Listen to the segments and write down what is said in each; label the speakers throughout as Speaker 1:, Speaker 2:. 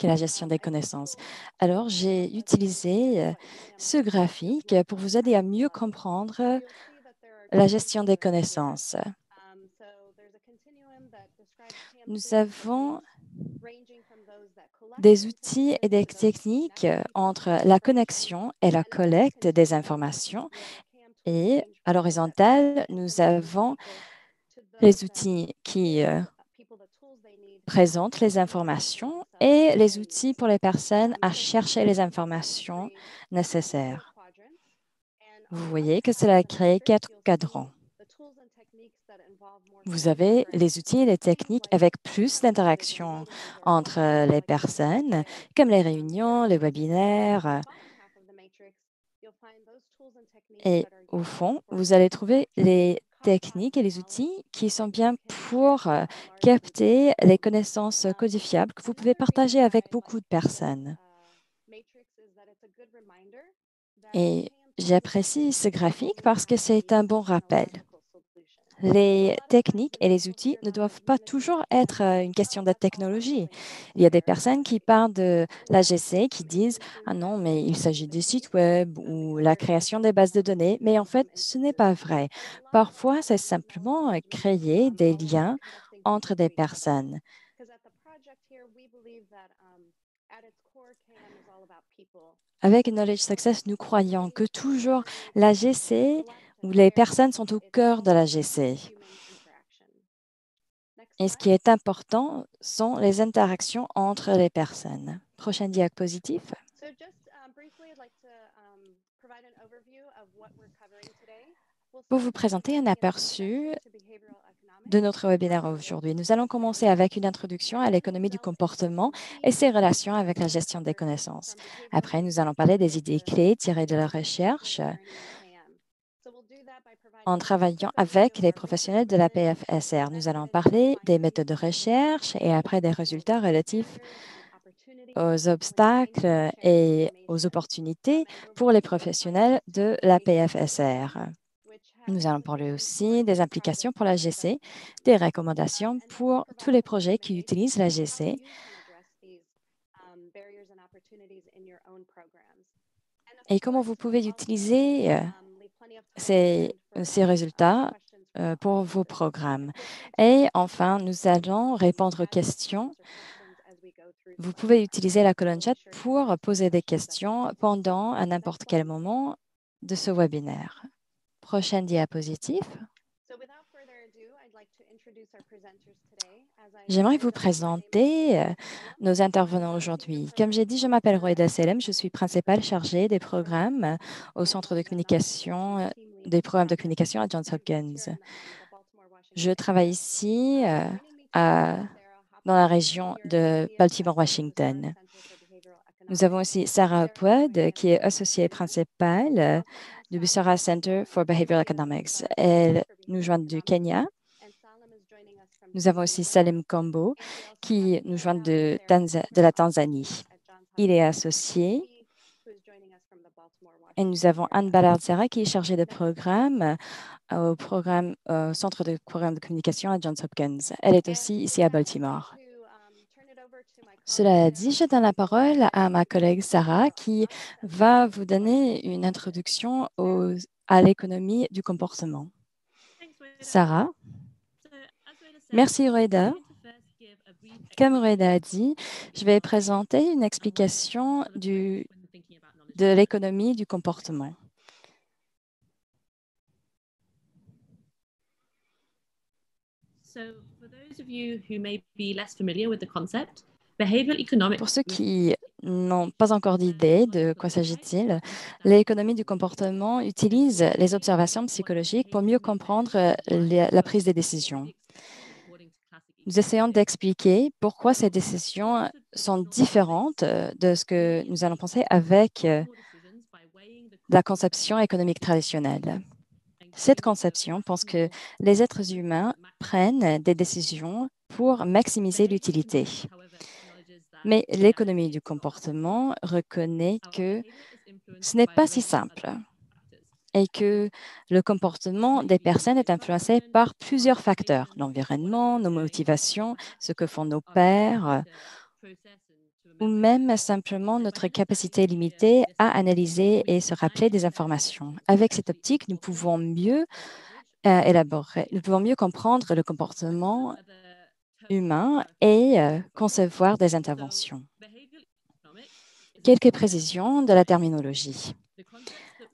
Speaker 1: et la gestion des connaissances. Alors, j'ai utilisé ce graphique pour vous aider à mieux comprendre la gestion des connaissances. Nous avons des outils et des techniques entre la connexion et la collecte des informations. Et à l'horizontale, nous avons les outils qui présentent les informations et les outils pour les personnes à chercher les informations nécessaires. Vous voyez que cela crée 4 cadrans. Vous avez les outils et les techniques avec plus d'interaction entre les personnes, comme les réunions, les webinaires. Et au fond, vous allez trouver les techniques et les outils qui sont bien pour capter les connaissances codifiables que vous pouvez partager avec beaucoup de personnes. Et j'apprécie ce graphique parce que c'est un bon rappel. Les techniques et les outils ne doivent pas toujours être une question de technologie. Il y a des personnes qui parlent de l'AGC qui disent « Ah non, mais il s'agit des sites web ou la création des bases de données », mais en fait, ce n'est pas vrai. Parfois, c'est simplement créer des liens entre des personnes. Avec Knowledge Success, nous croyons que toujours l'AGC ou les personnes sont au cœur de l'AGC. Et ce qui est important sont les interactions entre les personnes. Prochaine diapositive. Pour vous présenter un aperçu de notre webinaire aujourd'hui, nous allons commencer avec une introduction à l'économie du comportement et ses relations avec la gestion des connaissances. Après, nous allons parler des idées clés tirées de la recherche en travaillant avec les professionnels de la PFSR. Nous allons parler des méthodes de recherche et après des résultats relatifs aux obstacles et aux opportunités pour les professionnels de la PFSR. Nous allons parler aussi des implications pour la GC, des recommandations pour tous les projets qui utilisent la GC et comment vous pouvez utiliser ces résultats pour vos programmes. Et enfin, nous allons répondre aux questions. Vous pouvez utiliser la colonne chat pour poser des questions pendant à n'importe quel moment de ce webinaire. Prochaine diapositive. J'aimerais vous présenter nos intervenants aujourd'hui. Comme j'ai dit, je m'appelle Roeda Selem, je suis principale chargée des programmes au Centre de communication, des programmes de communication à Johns Hopkins. Je travaille ici dans la région de Baltimore-Washington. Nous avons aussi Sarah Upwood, qui est associée principale du Busara Center for Behavioral Economics. Elle nous joint du Kenya. Nous avons aussi Salim Kombo, qui nous joint de la Tanzanie. Il est associé. Et nous avons Anne Ballard-Serra, qui est chargée de programme au Centre de programme de communication à Johns Hopkins. Elle est aussi ici à Baltimore. Cela dit, je donne la parole à ma collègue Sarah qui va vous donner une introduction à l'économie du comportement. Sarah. Merci, Roeda. Comme Roeda a dit, je vais présenter une explication de l'économie du comportement. Pour ceux qui n'ont pas encore d'idée de quoi s'agit-il, l'économie du comportement utilise les observations psychologiques pour mieux comprendre la prise des décisions. Nous essayons d'expliquer pourquoi ces décisions sont différentes de ce que nous allons penser avec la conception économique traditionnelle. Cette conception pense que les êtres humains prennent des décisions pour maximiser l'utilité. Mais l'économie du comportement reconnaît que ce n'est pas si simple et que le comportement des personnes est influencé par plusieurs facteurs, l'environnement, nos motivations, ce que font nos pairs, ou même simplement notre capacité limitée à analyser et se rappeler des informations. Avec cette optique, nous pouvons mieux élaborer, nous pouvons mieux comprendre le comportement humain et concevoir des interventions. Quelques précisions de la terminologie.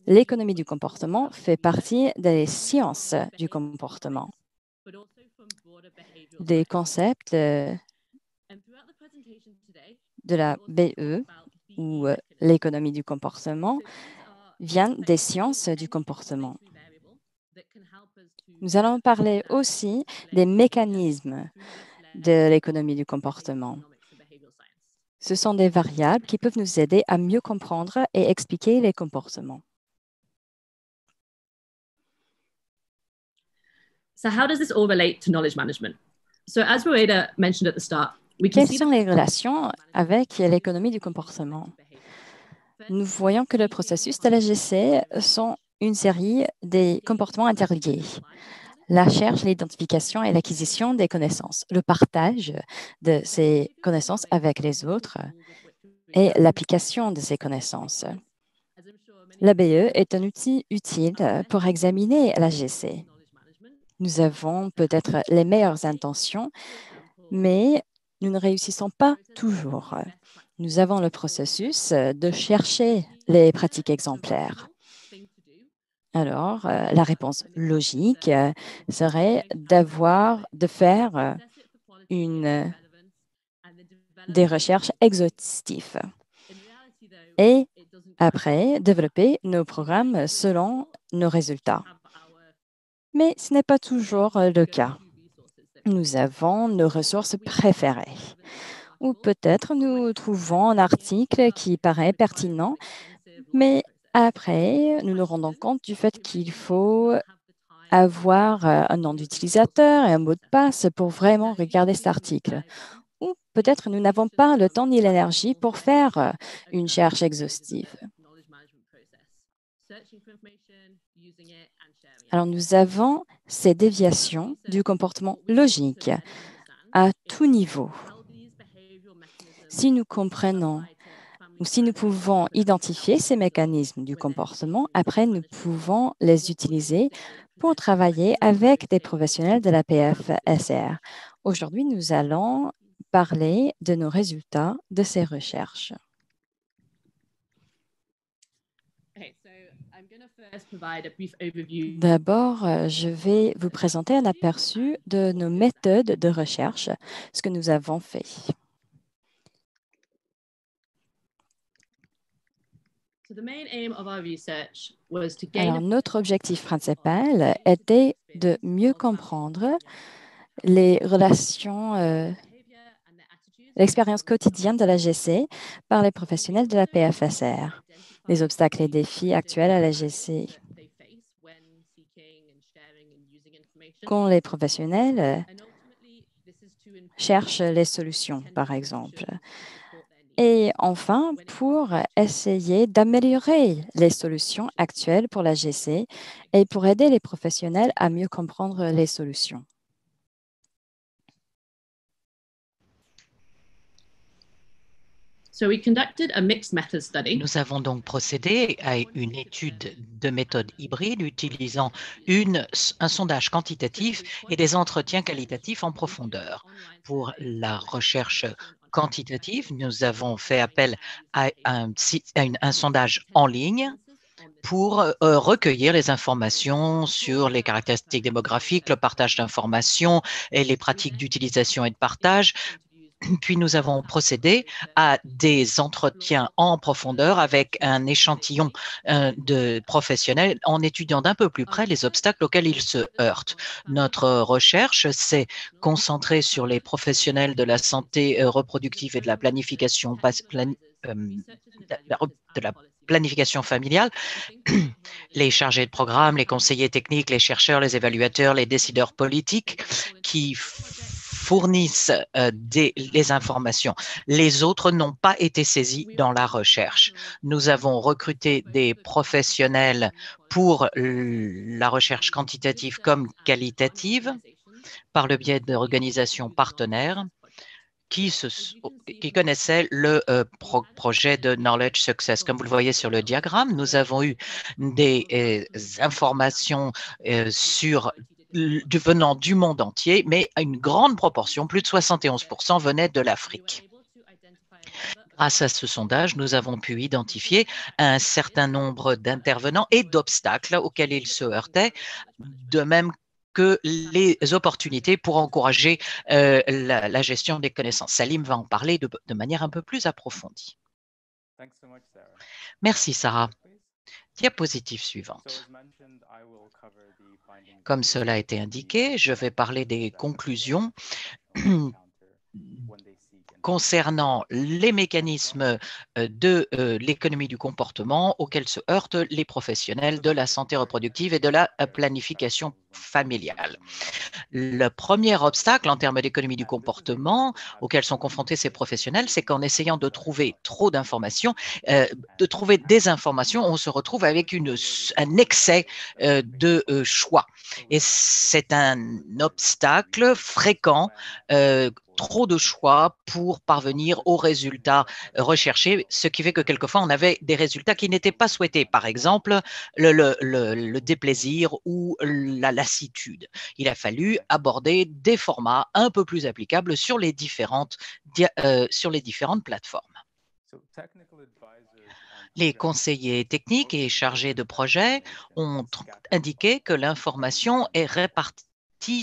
Speaker 1: L'économie du comportement fait partie des sciences du comportement. Des concepts de la BE ou l'économie du comportement viennent des sciences du comportement. Nous allons parler aussi des mécanismes de l'économie du comportement. Ce sont des variables qui peuvent nous aider à mieux comprendre et expliquer les comportements.
Speaker 2: So how does this all relate to knowledge management? So as Rueda mentioned at the start,
Speaker 1: quelles sont les relations avec l'économie du comportement? Nous voyons que le processus de l'AGC sont une série des comportements interliés. La recherche, l'identification et l'acquisition des connaissances, le partage de ces connaissances avec les autres et l'application de ces connaissances. L'ABE est un outil utile pour examiner l'AGC. Nous avons peut-être les meilleures intentions, mais nous ne réussissons pas toujours. Nous avons le processus de chercher les pratiques exemplaires. Alors, la réponse logique serait de faire des recherches exhaustives et après développer nos programmes selon nos résultats. Mais ce n'est pas toujours le cas. Nous avons nos ressources préférées. Ou peut-être nous trouvons un article qui paraît pertinent, mais après, nous nous rendons compte du fait qu'il faut avoir un nom d'utilisateur et un mot de passe pour vraiment regarder cet article. Ou peut-être nous n'avons pas le temps ni l'énergie pour faire une recherche exhaustive. Alors, nous avons ces déviations du comportement logique à tout niveau. Si nous comprenons ou si nous pouvons identifier ces mécanismes du comportement, après, nous pouvons les utiliser pour travailler avec des professionnels de la PFSR. Aujourd'hui, nous allons parler de nos résultats de ces recherches. D'abord, je vais vous présenter un aperçu de nos méthodes de recherche, ce que nous avons fait. Alors, notre objectif principal était de mieux comprendre les relations, l'expérience quotidienne de l'AGC par les professionnels de la PFSR, les obstacles et défis actuels à l'AGC. Quand les professionnels cherchent les solutions, par exemple. Et enfin, pour essayer d'améliorer les solutions actuelles pour l'AGC et pour aider les professionnels à mieux comprendre les solutions.
Speaker 3: Nous avons donc procédé à une étude de méthode hybride utilisant un sondage quantitatif et des entretiens qualitatifs en profondeur. Pour la recherche quantitative, nous avons fait appel à un sondage en ligne pour recueillir les informations sur les caractéristiques démographiques, le partage d'informations et les pratiques d'utilisation et de partage. Puis nous avons procédé à des entretiens en profondeur avec un échantillon de professionnels en étudiant d'un peu plus près les obstacles auxquels ils se heurtent. Notre recherche s'est concentrée sur les professionnels de la santé reproductive et de la planification familiale, les chargés de programme, les conseillers techniques, les chercheurs, les évaluateurs, les décideurs politiques qui fournissent les informations. Les autres n'ont pas été saisis dans la recherche. Nous avons recruté des professionnels pour la recherche quantitative comme qualitative par le biais d'organisations partenaires qui connaissaient le projet de Knowledge Success. Comme vous le voyez sur le diagramme, nous avons eu des informations venant du monde entier, mais une grande proportion, plus de 71%, venaient de l'Afrique. Grâce à ce sondage, nous avons pu identifier un certain nombre d'intervenants et d'obstacles auxquels ils se heurtaient, de même que les opportunités pour encourager la gestion des connaissances. Salim va en parler de manière un peu plus approfondie. Merci, Sarah. Diapositive suivante. Comme cela a été indiqué, je vais parler des conclusions concernant les mécanismes de l'économie du comportement auxquels se heurtent les professionnels de la santé reproductive et de la planification familiale. Le premier obstacle en termes d'économie du comportement auquel sont confrontés ces professionnels, c'est qu'en essayant de trouver trop d'informations, de trouver des informations, on se retrouve avec un excès de choix. Et c'est un obstacle fréquent, trop de choix pour parvenir aux résultats recherchés, ce qui fait que quelquefois on avait des résultats qui n'étaient pas souhaités. Par exemple, le déplaisir ou la lassitude. Il a fallu aborder des formats un peu plus applicables sur les différentes plateformes. Les conseillers techniques et chargés de projet ont indiqué que l'information est répartie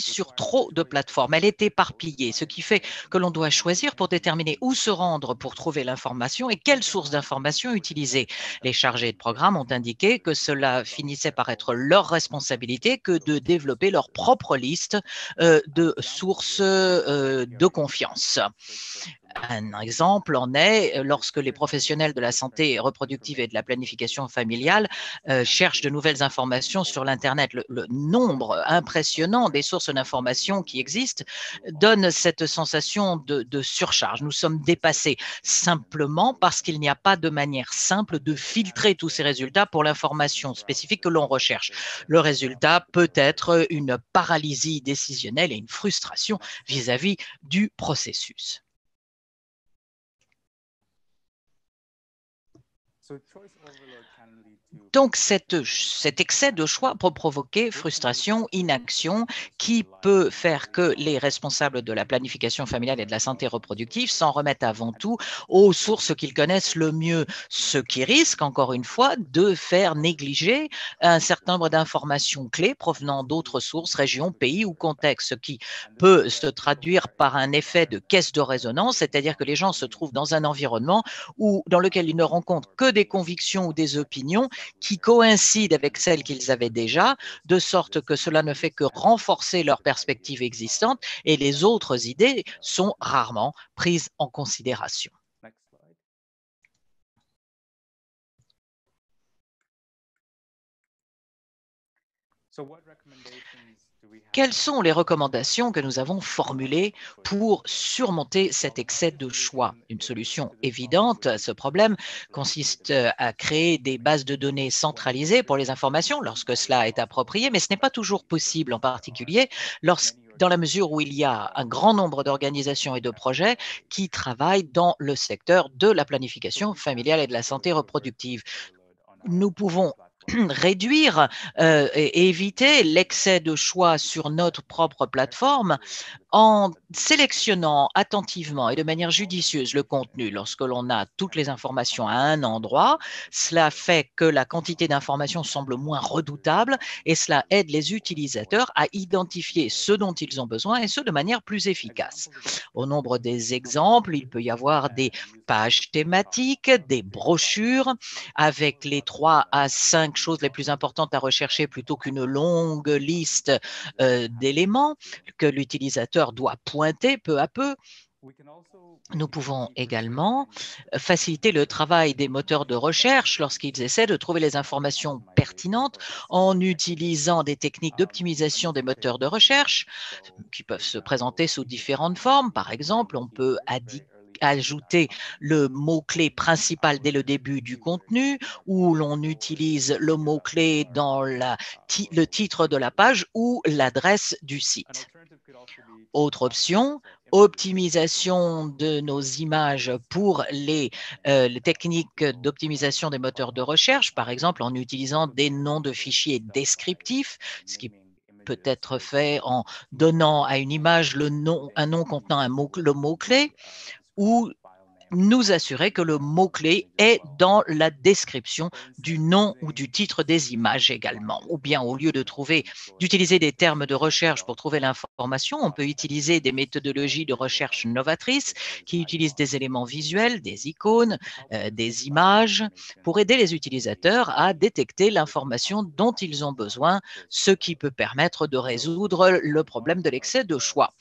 Speaker 3: sur trop de plateformes. Elle est éparpillée, ce qui fait que l'on doit choisir pour déterminer où se rendre pour trouver l'information et quelle source d'information utiliser. Les chargés de programme ont indiqué que cela finissait par être leur responsabilité que de développer leur propre liste de sources de confiance. Un exemple en est lorsque les professionnels de la santé reproductive et de la planification familiale cherchent de nouvelles informations sur l'Internet. Le nombre impressionnant des sources d'informations qui existent donne cette sensation de surcharge. Nous sommes dépassés simplement parce qu'il n'y a pas de manière simple de filtrer tous ces résultats pour l'information spécifique que l'on recherche. Le résultat peut être une paralysie décisionnelle et une frustration vis-à-vis du processus. Donc, cet excès de choix peut provoquer frustration, inaction, qui peut faire que les responsables de la planification familiale et de la santé reproductive s'en remettent avant tout aux sources qu'ils connaissent le mieux, ce qui risque, encore une fois, de faire négliger un certain nombre d'informations clés provenant d'autres sources, régions, pays ou contextes, ce qui peut se traduire par un effet de caisse de résonance, c'est-à-dire que les gens se trouvent dans un environnement dans lequel ils ne rencontrent que des convictions ou des opinions qui coïncident avec celles qu'ils avaient déjà, de sorte que cela ne fait que renforcer leurs perspectives existantes et les autres idées sont rarement prises en considération. Quelles sont les recommandations que nous avons formulées pour surmonter cet excès de choix? Une solution évidente à ce problème consiste à créer des bases de données centralisées pour les informations lorsque cela est approprié, mais ce n'est pas toujours possible, en particulier dans la mesure où il y a un grand nombre d'organisations et de projets qui travaillent dans le secteur de la planification familiale et de la santé reproductive. Nous pouvons réduire et éviter l'excès de choix sur notre propre plateforme en sélectionnant attentivement et de manière judicieuse le contenu. Lorsque l'on a toutes les informations à un endroit, cela fait que la quantité d'informations semble moins redoutable et cela aide les utilisateurs à identifier ce dont ils ont besoin et ce de manière plus efficace. Au nombre des exemples, il peut y avoir des pages thématiques, des brochures avec les 3 à 5 choses les plus importantes à rechercher plutôt qu'une longue liste d'éléments que l'utilisateur doit pointer peu à peu. Nous pouvons également faciliter le travail des moteurs de recherche lorsqu'ils essaient de trouver les informations pertinentes en utilisant des techniques d'optimisation des moteurs de recherche qui peuvent se présenter sous différentes formes. Par exemple, on peut ajouter le mot-clé principal dès le début du contenu, ou l'on utilise le mot-clé dans le titre de la page ou l'adresse du site. Autre option, optimisation de nos images pour les techniques d'optimisation des moteurs de recherche, par exemple en utilisant des noms de fichiers descriptifs, ce qui peut être fait en donnant à une image un nom contenant le mot-clé, ou nous assurer que le mot-clé est dans la description du nom ou du titre des images également. Ou bien, au lieu d'utiliser des termes de recherche pour trouver l'information, on peut utiliser des méthodologies de recherche novatrices qui utilisent des éléments visuels, des icônes, des images, pour aider les utilisateurs à détecter l'information dont ils ont besoin, ce qui peut permettre de résoudre le problème de l'excès de choix.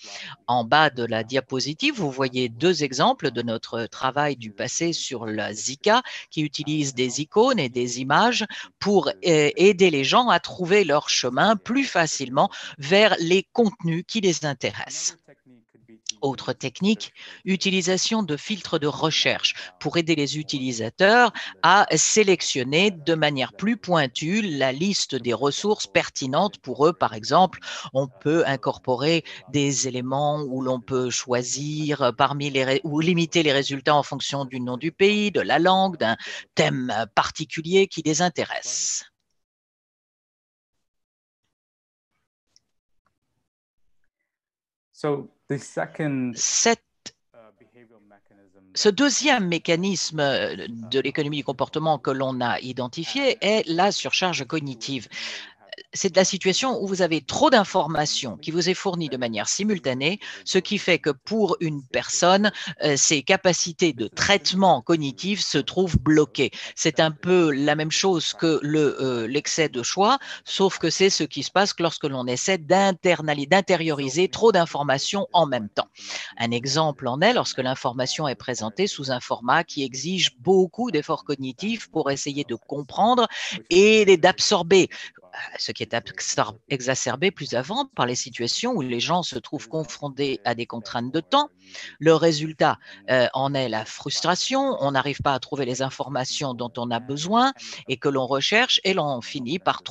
Speaker 3: En bas de la diapositive, vous voyez deux exemples de notre travail du passé sur la Zika qui utilise des icônes et des images pour aider les gens à trouver leur chemin plus facilement vers les contenus qui les intéressent. Autre technique, utilisation de filtres de recherche pour aider les utilisateurs à sélectionner de manière plus pointue la liste des ressources pertinentes pour eux. Par exemple, on peut incorporer des éléments où l'on peut choisir ou limiter les résultats en fonction du nom du pays, de la langue, d'un thème particulier qui les intéresse. Ce deuxième mécanisme de l'économie du comportement que l'on a identifié est la surcharge cognitive. C'est la situation où vous avez trop d'informations qui vous est fournie de manière simultanée, ce qui fait que pour une personne, ses capacités de traitement cognitif se trouvent bloquées. C'est un peu la même chose que l'excès de choix, sauf que c'est ce qui se passe lorsque l'on essaie d'intérioriser trop d'informations en même temps. Un exemple en est lorsque l'information est présentée sous un format qui exige beaucoup d'efforts cognitifs pour essayer de comprendre et d'absorber, ce qui est exacerbé plus avant par les situations où les gens se trouvent confrontés à des contraintes de temps. Le résultat en est la frustration, on n'arrive pas à trouver les informations dont on a besoin et que l'on recherche, et l'on finit par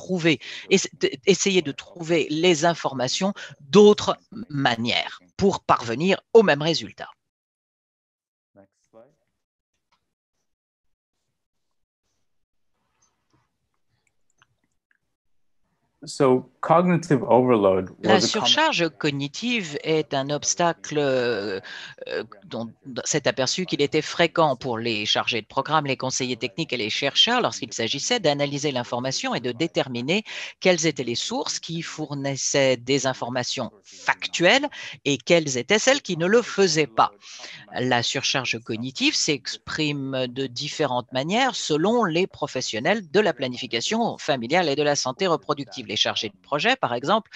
Speaker 3: essayer de trouver les informations d'autres manières pour parvenir au même résultat. La surcharge cognitive est un obstacle dont s'est aperçu qu'il était fréquent pour les chargés de programme, les conseillers techniques et les chercheurs lorsqu'il s'agissait d'analyser l'information et de déterminer quelles étaient les sources qui fournissaient des informations factuelles et quelles étaient celles qui ne le faisaient pas. La surcharge cognitive s'exprime de différentes manières selon les professionnels de la planification familiale et de la santé reproductive. Les chargés de projet, par exemple,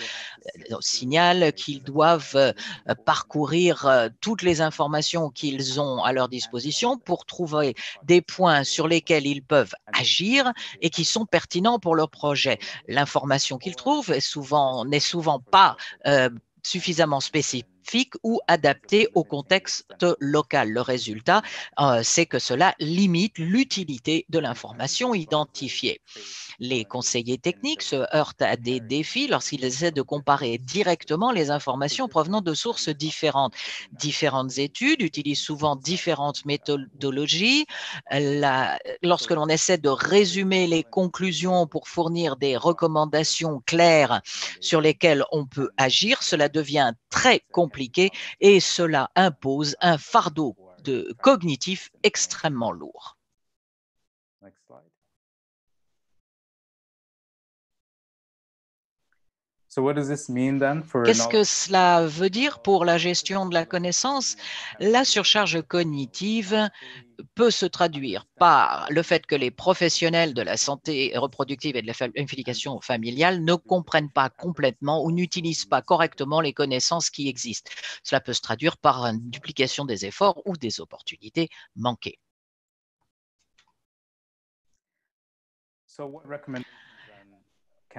Speaker 3: signalent qu'ils doivent parcourir toutes les informations qu'ils ont à leur disposition pour trouver des points sur lesquels ils peuvent agir et qui sont pertinents pour leur projet. L'information qu'ils trouvent n'est souvent pas suffisamment spécifique ou adapté au contexte local. Le résultat, c'est que cela limite l'utilité de l'information identifiée. Les conseillers techniques se heurtent à des défis lorsqu'ils essaient de comparer directement les informations provenant de sources différentes. Différentes études utilisent souvent différentes méthodologies. Lorsque l'on essaie de résumer les conclusions pour fournir des recommandations claires sur lesquelles on peut agir, cela devient très compliqué et cela impose un fardeau cognitif extrêmement lourd. Qu'est-ce que cela veut dire pour la gestion de la connaissance? La surcharge cognitive peut se traduire par le fait que les professionnels de la santé reproductive et de la planification familiale ne comprennent pas complètement ou n'utilisent pas correctement les connaissances qui existent. Cela peut se traduire par une duplication des efforts ou des opportunités manquées.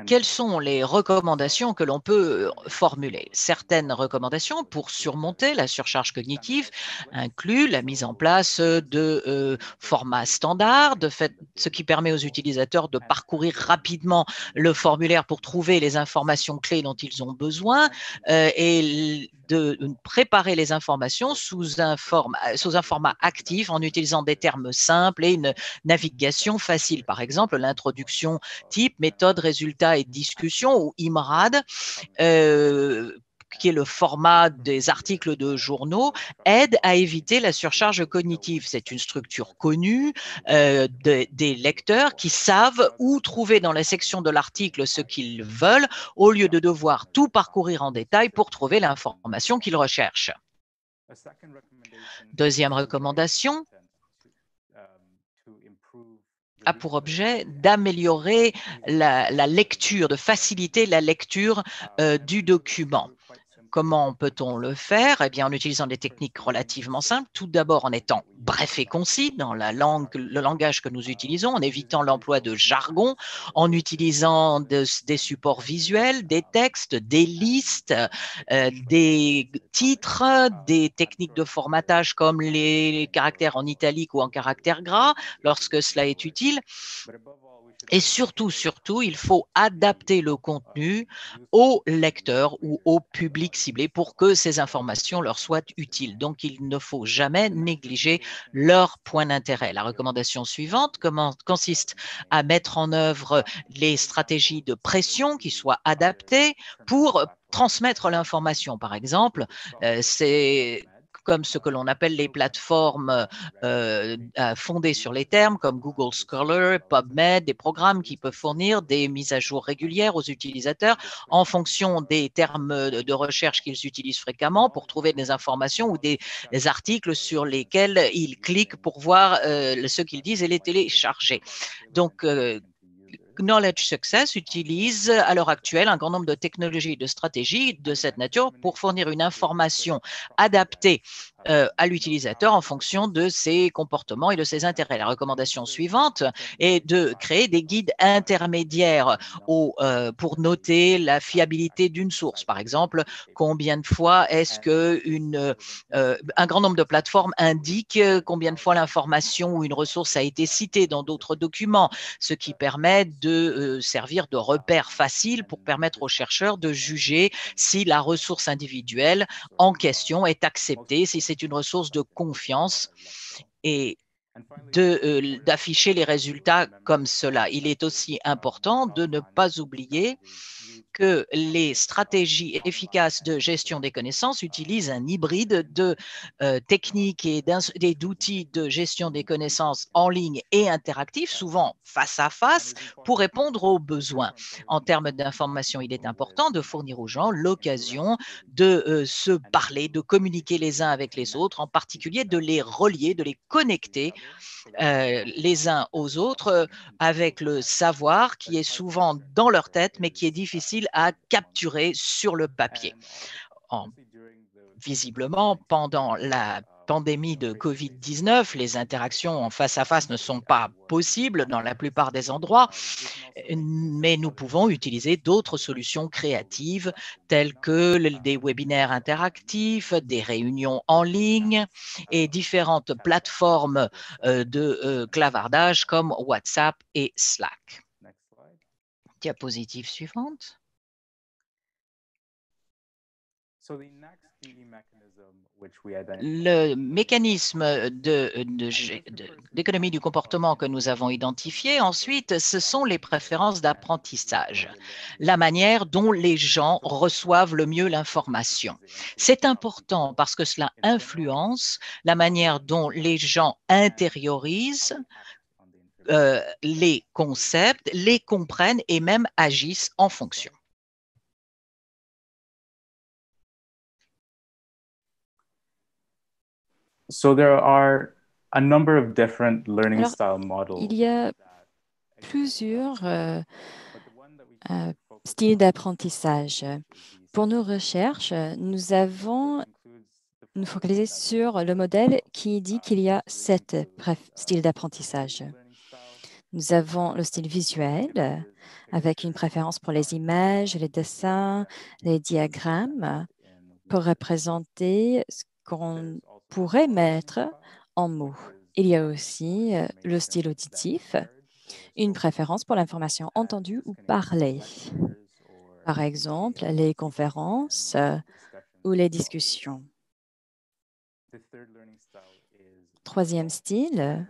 Speaker 3: Quelles sont les recommandations que l'on peut formuler? Certaines recommandations pour surmonter la surcharge cognitive incluent la mise en place de formats standards, ce qui permet aux utilisateurs de parcourir rapidement le formulaire pour trouver les informations clés dont ils ont besoin et de préparer les informations sous un format actif en utilisant des termes simples et une navigation facile. Par exemple, l'introduction type, méthode, résultat et discussion, ou IMRAD, qui est le format des articles de journaux, aide à éviter la surcharge cognitive. C'est une structure connue des lecteurs qui savent où trouver dans la section de l'article ce qu'ils veulent au lieu de devoir tout parcourir en détail pour trouver l'information qu'ils recherchent. Deuxième recommandation a pour objet d'améliorer la lecture, de faciliter la lecture du document. Comment peut-on le faire? Eh bien, en utilisant des techniques relativement simples. Tout d'abord, en étant bref et concis dans le langage que nous utilisons, en évitant l'emploi de jargon, en utilisant des supports visuels, des textes, des listes, des titres, des techniques de formatage comme les caractères en italique ou en caractères gras, lorsque cela est utile. Et surtout, il faut adapter le contenu au lecteur ou au public ciblé pour que ces informations leur soient utiles. Donc, il ne faut jamais négliger leur point d'intérêt. La recommandation suivante consiste à mettre en œuvre les stratégies de pression qui soient adaptées pour transmettre l'information. Par exemple, c'est comme ce que l'on appelle les plateformes fondées sur les termes, comme Google Scholar, PubMed, des programmes qui peuvent fournir des mises à jour régulières aux utilisateurs en fonction des termes de recherche qu'ils utilisent fréquemment pour trouver des informations ou des articles sur lesquels ils cliquent pour voir ce qu'ils disent et les télécharger. Donc, Knowledge Success utilise à l'heure actuelle un grand nombre de technologies et de stratégies de cette nature pour fournir une information adaptée à l'utilisateur en fonction de ses comportements et de ses intérêts. La recommandation suivante est de créer des guides intermédiaires pour noter la fiabilité d'une source. Par exemple, combien de fois est-ce un grand nombre de plateformes indiquent combien de fois l'information ou une ressource a été citée dans d'autres documents, ce qui permet de servir de repère facile pour permettre aux chercheurs de juger si la ressource individuelle en question est acceptée, si c'est une ressource de confiance et d'afficher les résultats comme cela. Il est aussi important de ne pas oublier que les stratégies efficaces de gestion des connaissances utilisent un hybride de techniques et d'outils de gestion des connaissances en ligne et interactifs, souvent face à face, pour répondre aux besoins. En termes d'information, il est important de fournir aux gens l'occasion de se parler, de communiquer les uns avec les autres, en particulier de les relier, de les connecter les uns aux autres avec le savoir qui est souvent dans leur tête, mais qui est difficile à capturer sur le papier. Visiblement, pendant la pandémie de COVID-19, les interactions en face à face ne sont pas possibles dans la plupart des endroits, mais nous pouvons utiliser d'autres solutions créatives telles que des webinaires interactifs, des réunions en ligne et différentes plateformes de clavardage comme WhatsApp et Slack. Diapositive suivante. Le mécanisme d'économie du comportement que nous avons identifié ensuite, ce sont les préférences d'apprentissage, la manière dont les gens reçoivent le mieux l'information. C'est important parce que cela influence la manière dont les gens intériorisent les concepts, les comprennent et même agissent en fonction.
Speaker 1: Il y a plusieurs styles d'apprentissage. Pour nos recherches, nous avons nous focalisé sur le modèle qui dit qu'il y a 7 styles d'apprentissage. Nous avons le style visuel avec une préférence pour les images, les dessins, les diagrammes pour représenter ce qu'on pourrait mettre en mots. Il y a aussi le style auditif, une préférence pour l'information entendue ou parlée. Par exemple, les conférences ou les discussions. Troisième style,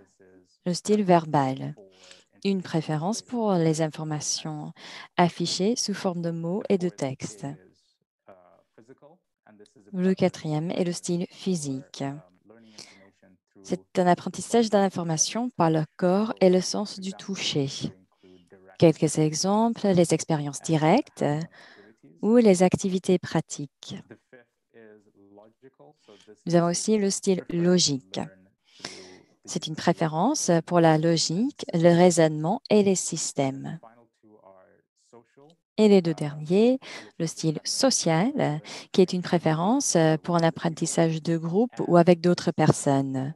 Speaker 1: le style verbal. Une préférence pour les informations affichées sous forme de mots et de textes. Le quatrième est le style physique. C'est un apprentissage de l'information par le corps et le sens du toucher. Quelques exemples, les expériences directes ou les activités pratiques. Nous avons aussi le style logique. C'est une préférence pour la logique, le raisonnement et les systèmes. Et les deux derniers, le style social, qui est une préférence pour un apprentissage de groupe ou avec d'autres personnes.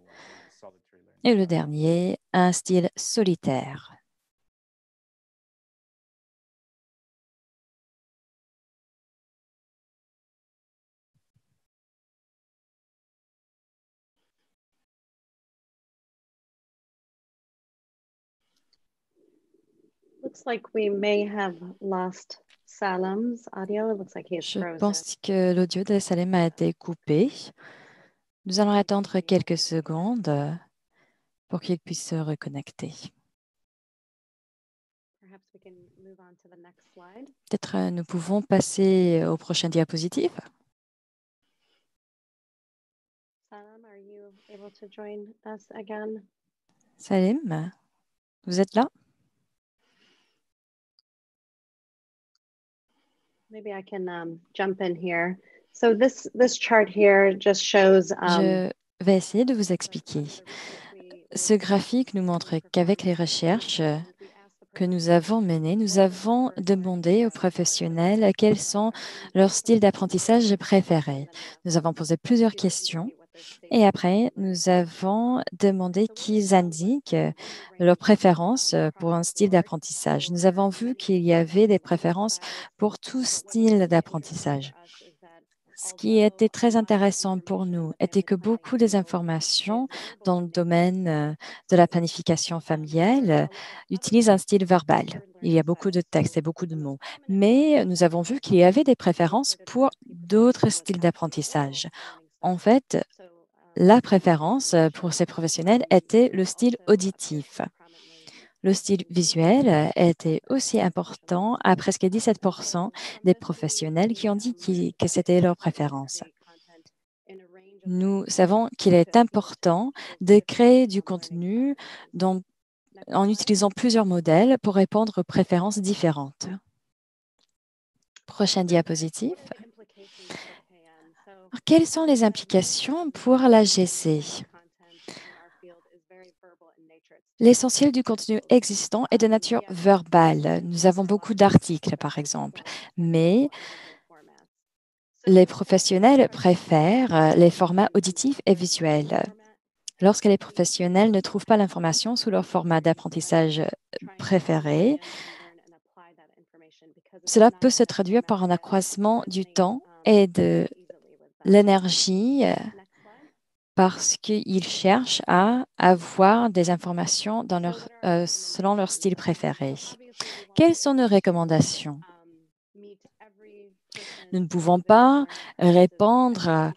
Speaker 1: Et le dernier, un style solitaire.
Speaker 4: Looks like we may have lost Salam's audio. It looks like he is
Speaker 1: Je
Speaker 4: frozen.
Speaker 1: pense que l'audio de Salem a été coupé. Nous allons attendre quelques secondes pour qu'il puisse se reconnecter.
Speaker 4: Perhaps we can move on to the next slide.
Speaker 1: Peut-être nous pouvons passer aux prochaines diapositives.
Speaker 4: Salam, are you able to join us again?
Speaker 1: Salem, vous êtes là?
Speaker 4: Maybe I can jump in here. So this chart here just shows.
Speaker 1: Je vais essayer de vous expliquer. Ce graphique nous montre qu'avec les recherches que nous avons menées, nous avons demandé aux professionnels quels sont leurs styles d'apprentissage préférés. Nous avons posé plusieurs questions et après, nous avons demandé qu'ils indiquent leurs préférences pour un style d'apprentissage. Nous avons vu qu'il y avait des préférences pour tout style d'apprentissage. Ce qui était très intéressant pour nous était que beaucoup des informations dans le domaine de la planification familiale utilisent un style verbal. Il y a beaucoup de textes et beaucoup de mots. Mais nous avons vu qu'il y avait des préférences pour d'autres styles d'apprentissage. En fait, la préférence pour ces professionnels était le style auditif. Le style visuel était aussi important à presque 17% des professionnels qui ont dit que c'était leur préférence. Nous savons qu'il est important de créer du contenu en utilisant plusieurs modèles pour répondre aux préférences différentes. Prochaine diapositive. Quelles sont les implications pour la GC? L'essentiel du contenu existant est de nature verbale. Nous avons beaucoup d'articles, par exemple, mais les professionnels préfèrent les formats auditifs et visuels. Lorsque les professionnels ne trouvent pas l'information sous leur format d'apprentissage préféré, cela peut se traduire par un accroissement du temps et de l'énergie parce qu'ils cherchent à avoir des informations selon leur style préféré. Quelles sont nos recommandations? Nous ne pouvons pas répondre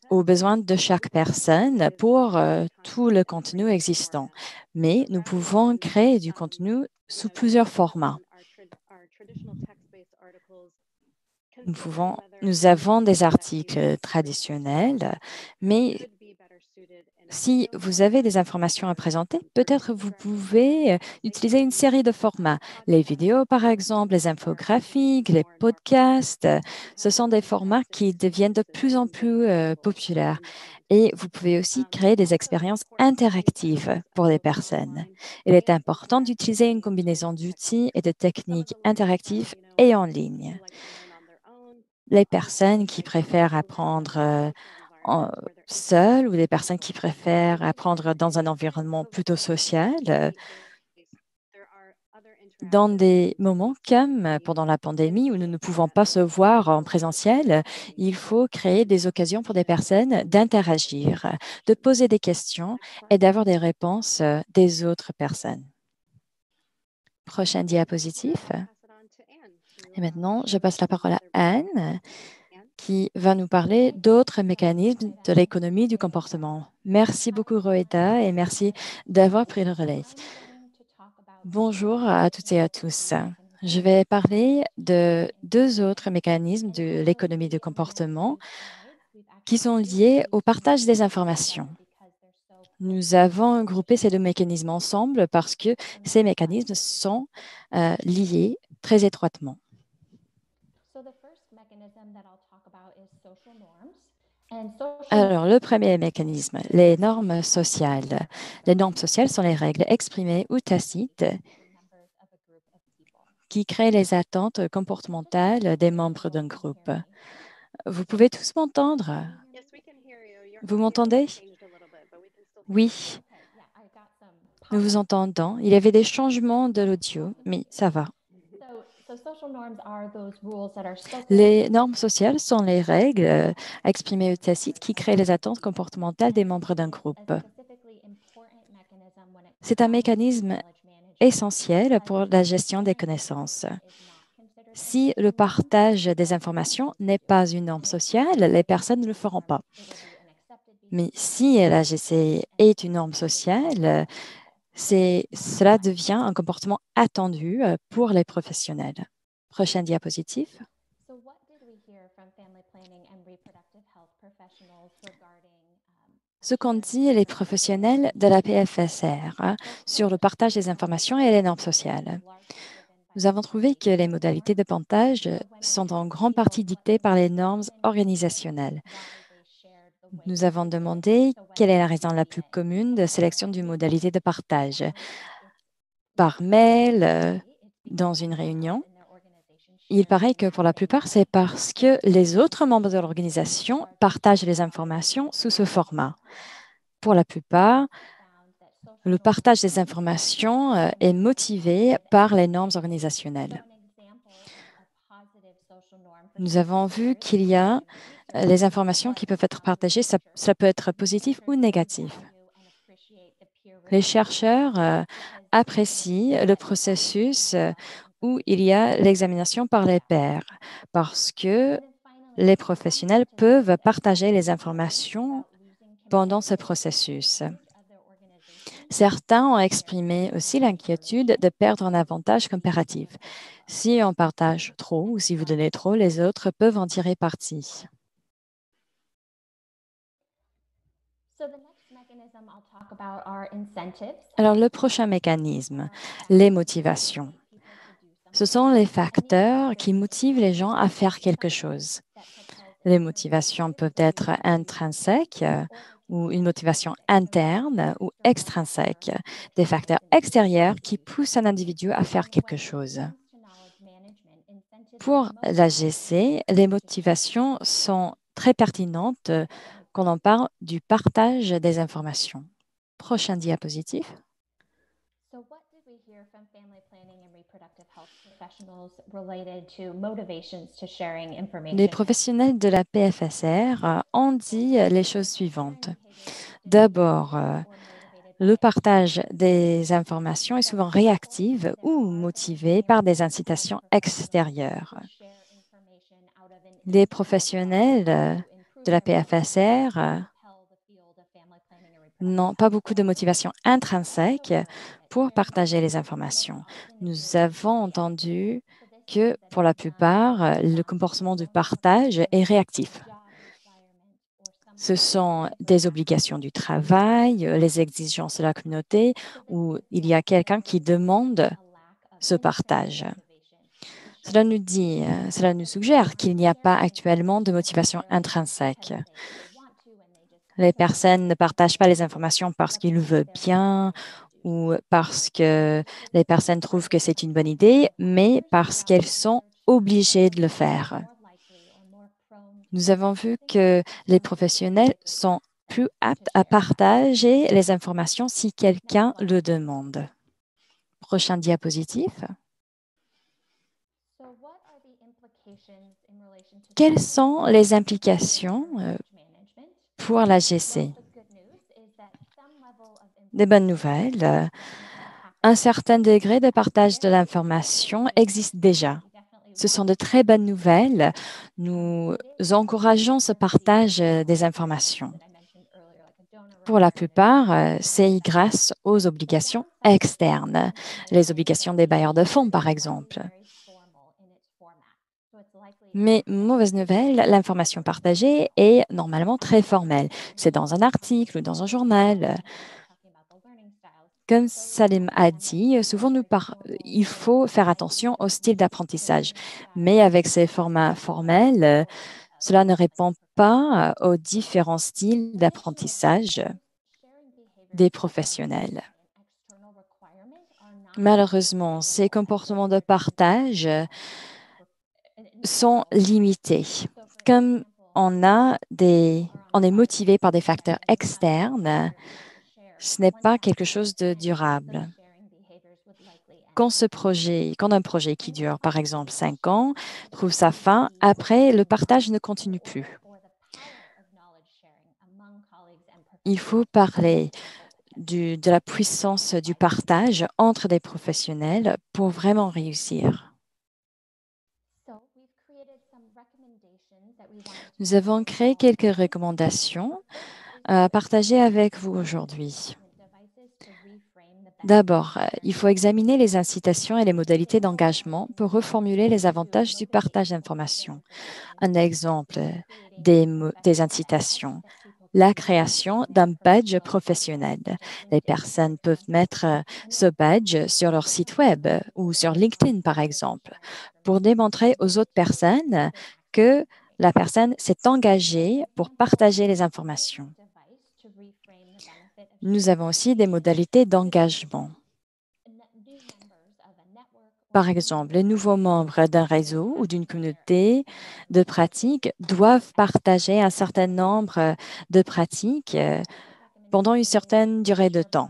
Speaker 1: aux besoins de chaque personne pour tout le contenu existant, mais nous pouvons créer du contenu sous plusieurs formats. Nous avons des articles traditionnels, mais si vous avez des informations à présenter, peut-être vous pouvez utiliser une série de formats. Les vidéos, par exemple, les infographiques, les podcasts, ce sont des formats qui deviennent de plus en plus populaires. Et vous pouvez aussi créer des expériences interactives pour les personnes. Il est important d'utiliser une combinaison d'outils et de techniques interactives et en ligne. Les personnes qui préfèrent apprendre seules ou des personnes qui préfèrent apprendre dans un environnement plutôt social Dans des moments comme pendant la pandémie où nous ne pouvons pas se voir en présentiel, il faut créer des occasions pour des personnes d'interagir, de poser des questions et d'avoir des réponses des autres personnes. Prochaine diapositive. Et maintenant, je passe la parole à Anne, qui va nous parler d'autres mécanismes de l'économie du comportement. Merci beaucoup, Roeda, et merci d'avoir pris le relais. Bonjour à toutes et à tous. Je vais parler de deux autres mécanismes de l'économie du comportement qui sont liés au partage des informations. Nous avons groupé ces deux mécanismes ensemble parce que ces mécanismes sont liés très étroitement. Alors, le premier mécanisme, les normes sociales. Les normes sociales sont les règles exprimées ou tacites qui créent les attentes comportementales des membres d'un groupe. Vous pouvez tous m'entendre? Vous m'entendez? Oui, nous vous entendons. Il y avait des changements de l'audio, mais ça va. Les normes sociales sont les règles exprimées ou tacites qui créent les attentes comportementales des membres d'un groupe. C'est un mécanisme essentiel pour la gestion des connaissances. Si le partage des informations n'est pas une norme sociale, les personnes ne le feront pas. Mais si l'AGC est une norme sociale, cela devient un comportement attendu pour les professionnels. Prochaine diapositive. Ce qu'ont dit les professionnels de la PFSR sur le partage des informations et les normes sociales. Nous avons trouvé que les modalités de partage sont en grande partie dictées par les normes organisationnelles. Nous avons demandé quelle est la raison la plus commune de sélection d'une modalité de partage. Par mail, dans une réunion, il paraît que pour la plupart, c'est parce que les autres membres de l'organisation partagent les informations sous ce format. Pour la plupart, le partage des informations est motivé par les normes organisationnelles. Nous avons vu qu'il y a les informations qui peuvent être partagées, ça peut être positif ou négatif. Les chercheurs apprécient le processus où il y a l'examination par les pairs parce que les professionnels peuvent partager les informations pendant ce processus. Certains ont exprimé aussi l'inquiétude de perdre un avantage comparatif. Si on partage trop ou si vous donnez trop, les autres peuvent en tirer parti. Alors, le prochain mécanisme, les motivations. Ce sont les facteurs qui motivent les gens à faire quelque chose. Les motivations peuvent être intrinsèques ou une motivation interne ou extrinsèque, des facteurs extérieurs qui poussent un individu à faire quelque chose. Pour l'AGC, les motivations sont très pertinentes quand on parle du partage des informations. Prochain diapositive. Les professionnels de la PFSR ont dit les choses suivantes. D'abord, le partage des informations est souvent réactif ou motivé par des incitations extérieures. Les professionnels de la PFSR n'ont pas beaucoup de motivation intrinsèque pour partager les informations. Nous avons entendu que pour la plupart, le comportement de partage est réactif. Ce sont des obligations du travail, les exigences de la communauté, où il y a quelqu'un qui demande ce partage. Cela nous suggère qu'il n'y a pas actuellement de motivation intrinsèque. Les personnes ne partagent pas les informations parce qu'ils veulent bien ou parce que les personnes trouvent que c'est une bonne idée, mais parce qu'elles sont obligées de le faire. Nous avons vu que les professionnels sont plus aptes à partager les informations si quelqu'un le demande. Prochain diapositive. Quelles sont les implications pour la GC? Des bonnes nouvelles. Un certain degré de partage de l'information existe déjà. Ce sont de très bonnes nouvelles. Nous encourageons ce partage des informations. Pour la plupart, c'est grâce aux obligations externes, les obligations des bailleurs de fonds, par exemple. Mais mauvaise nouvelle, l'information partagée est normalement très formelle. C'est dans un article ou dans un journal. Comme Salim a dit, souvent il faut faire attention au style d'apprentissage. Mais avec ces formats formels, cela ne répond pas aux différents styles d'apprentissage des professionnels. Malheureusement, ces comportements de partage sont limités. Comme on est motivé par des facteurs externes, ce n'est pas quelque chose de durable. Quand un projet qui dure, par exemple, 5 ans, trouve sa fin, après, le partage ne continue plus. Il faut parler de la puissance du partage entre des professionnels pour vraiment réussir. Nous avons créé quelques recommandations à partager avec vous aujourd'hui. D'abord, il faut examiner les incitations et les modalités d'engagement pour reformuler les avantages du partage d'informations. Un exemple des incitations, la création d'un badge professionnel. Les personnes peuvent mettre ce badge sur leur site web ou sur LinkedIn, par exemple, pour démontrer aux autres personnes que la personne s'est engagée pour partager les informations. Nous avons aussi des modalités d'engagement. Par exemple, les nouveaux membres d'un réseau ou d'une communauté de pratiques doivent partager un certain nombre de pratiques pendant une certaine durée de temps.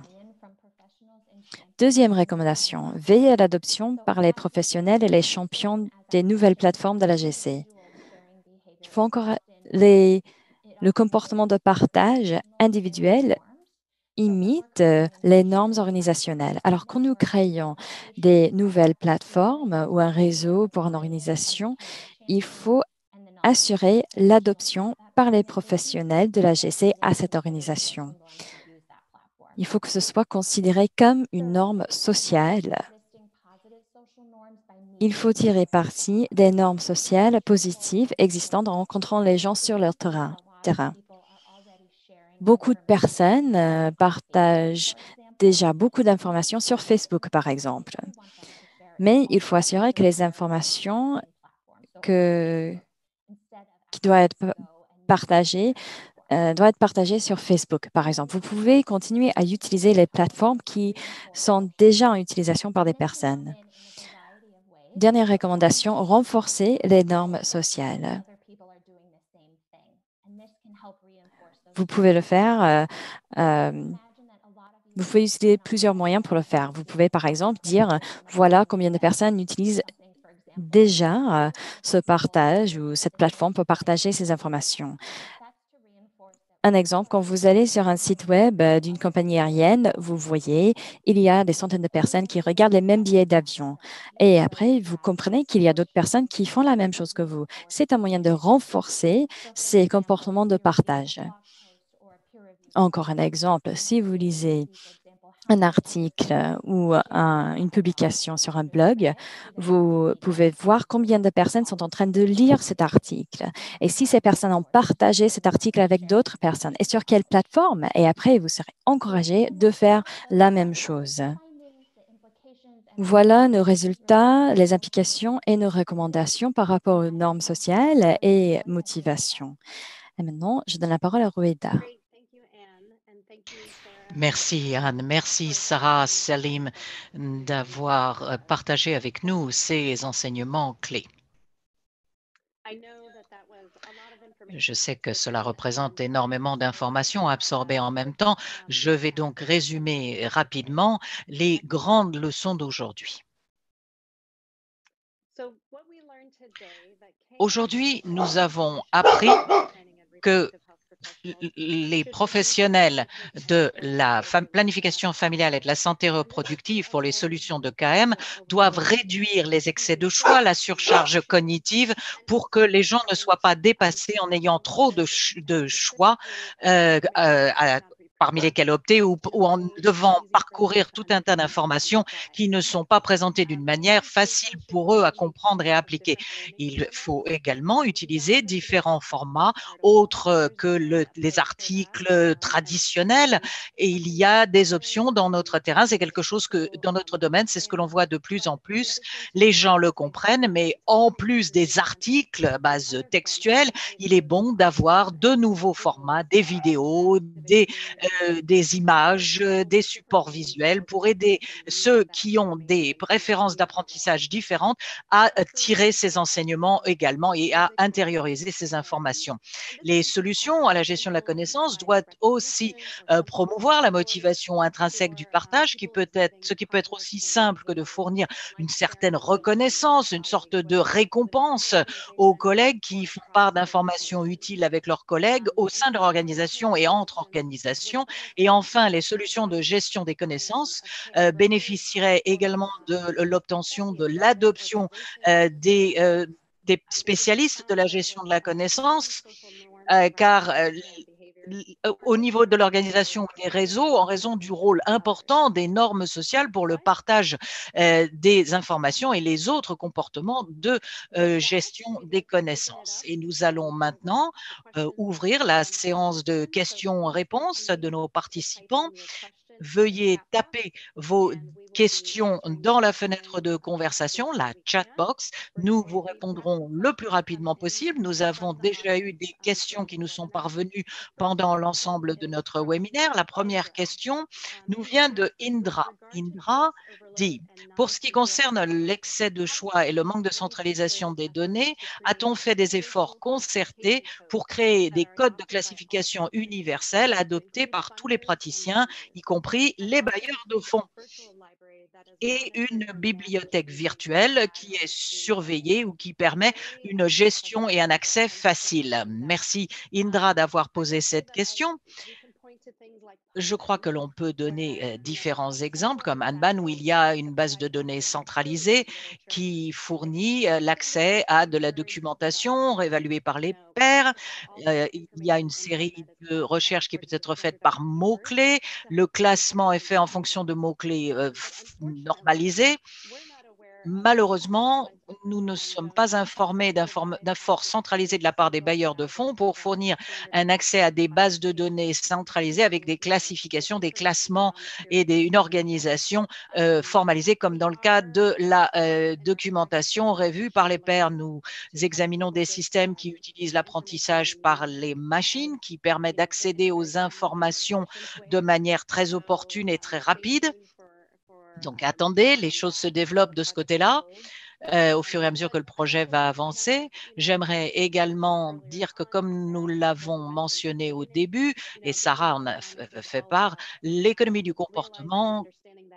Speaker 1: Deuxième recommandation, veiller à l'adoption par les professionnels et les champions des nouvelles plateformes de la GC. Il faut encore le comportement de partage individuel imite les normes organisationnelles. Alors, quand nous créons des nouvelles plateformes ou un réseau pour une organisation, il faut assurer l'adoption par les professionnels de la GC à cette organisation. Il faut que ce soit considéré comme une norme sociale. Il faut tirer parti des normes sociales positives existantes en rencontrant les gens sur leur terrain. Beaucoup de personnes partagent déjà beaucoup d'informations sur Facebook, par exemple. Mais il faut assurer que les informations qui doivent être partagées doivent être partagées sur Facebook, par exemple. Vous pouvez continuer à utiliser les plateformes qui sont déjà en utilisation par des personnes. Dernière recommandation, renforcer les normes sociales. Vous pouvez le faire. Vous pouvez utiliser plusieurs moyens pour le faire. Vous pouvez, par exemple, dire, voilà combien de personnes utilisent déjà ce partage ou cette plateforme pour partager ces informations. Un exemple, quand vous allez sur un site web d'une compagnie aérienne, vous voyez, il y a des centaines de personnes qui regardent les mêmes billets d'avion. Et après, vous comprenez qu'il y a d'autres personnes qui font la même chose que vous. C'est un moyen de renforcer ces comportements de partage. Encore un exemple, si vous lisez un article ou une publication sur un blog, vous pouvez voir combien de personnes sont en train de lire cet article. Et si ces personnes ont partagé cet article avec d'autres personnes et sur quelle plateforme, et après, vous serez encouragé de faire la même chose. Voilà nos résultats, les implications et nos recommandations par rapport aux normes sociales et motivations. Et maintenant, je donne la parole à Rueda.
Speaker 3: Merci Anne, merci Sarah, Salim d'avoir partagé avec nous ces enseignements clés. Je sais que cela représente énormément d'informations absorbées en même temps. Je vais donc résumer rapidement les grandes leçons d'aujourd'hui. Aujourd'hui, nous avons appris que les professionnels de la planification familiale et de la santé reproductive pour les solutions de KM doivent réduire les excès de choix, la surcharge cognitive pour que les gens ne soient pas dépassés en ayant trop de choix parmi lesquels opter ou en devant parcourir tout un tas d'informations qui ne sont pas présentées d'une manière facile pour eux à comprendre et à appliquer. Il faut également utiliser différents formats autres que les articles traditionnels et il y a des options dans notre terrain. C'est quelque chose que dans notre domaine, c'est ce que l'on voit de plus en plus. Les gens le comprennent, mais en plus des articles à base textuelle, il est bon d'avoir de nouveaux formats, des vidéos, des images, des supports visuels pour aider ceux qui ont des préférences d'apprentissage différentes à tirer ces enseignements également et à intérioriser ces informations. Les solutions à la gestion de la connaissance doivent aussi promouvoir la motivation intrinsèque du partage, ce qui peut être aussi simple que de fournir une certaine reconnaissance, une sorte de récompense aux collègues qui font part d'informations utiles avec leurs collègues au sein de leur organisation et entre organisations. Et enfin, les solutions de gestion des connaissances bénéficieraient également de l'obtention de l'adoption des spécialistes de la gestion de la connaissance, car au niveau de l'organisation des réseaux, en raison du rôle important des normes sociales pour le partage des informations et les autres comportements de gestion des connaissances. Et nous allons maintenant ouvrir la séance de questions-réponses de nos participants. Veuillez taper vos questions dans la fenêtre de conversation, la chat box. Nous vous répondrons le plus rapidement possible. Nous avons déjà eu des questions qui nous sont parvenues pendant l'ensemble de notre webinaire. La première question nous vient de Indra. Indra dit, pour ce qui concerne l'excès de choix et le manque de centralisation des données, a-t-on fait des efforts concertés pour créer des codes de classification universels adoptés par tous les praticiens, y compris les bailleurs de fonds, et une bibliothèque virtuelle qui est surveillée ou qui permet une gestion et un accès facile? Merci Indra d'avoir posé cette question. Je crois que l'on peut donner différents exemples, comme Anban, où il y a une base de données centralisée qui fournit l'accès à de la documentation réévaluée par les pairs. Il y a une série de recherches qui peut être faite par mots-clés. Le classement est fait en fonction de mots-clés normalisés. Malheureusement, nous ne sommes pas informés d'un effort centralisé de la part des bailleurs de fonds pour fournir un accès à des bases de données centralisées avec des classifications, des classements et une organisation formalisée comme dans le cas de la documentation revue par les pairs. Nous examinons des systèmes qui utilisent l'apprentissage par les machines, qui permettent d'accéder aux informations de manière très opportune et très rapide. Donc, attendez, les choses se développent de ce côté-là. Au fur et à mesure que le projet va avancer. J'aimerais également dire que, comme nous l'avons mentionné au début, et Sarah en a fait part, l'économie du comportement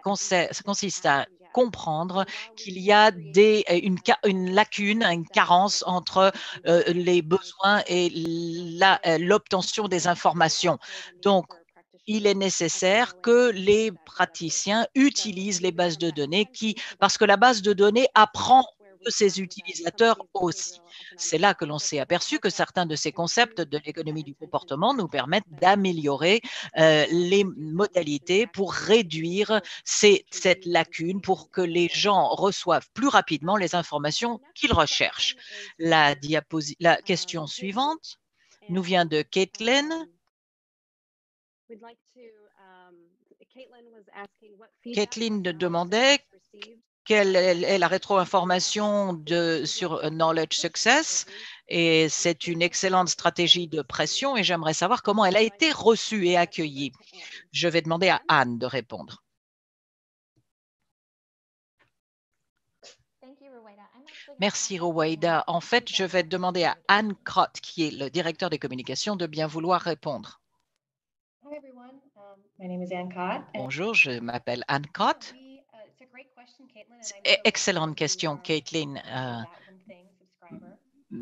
Speaker 3: consiste à comprendre qu'il y a une lacune, une carence entre les besoins et l'obtention des informations. Donc, il est nécessaire que les praticiens utilisent les bases de données parce que la base de données apprend de ses utilisateurs aussi. C'est là que l'on s'est aperçu que certains de ces concepts de l'économie du comportement nous permettent d'améliorer les modalités pour réduire cette lacune, pour que les gens reçoivent plus rapidement les informations qu'ils recherchent. La question suivante nous vient de Caitlin. Caitlin demandait quelle est la rétro-information sur Knowledge Success, et c'est une excellente stratégie de pression et j'aimerais savoir comment elle a été reçue et accueillie. Je vais demander à Anne de répondre. Merci, Rowaida. En fait, je vais demander à Anne Crott, qui est le directeur des communications, de bien vouloir répondre. Bonjour, je m'appelle Anne Crott. Excellente question, Caitlin.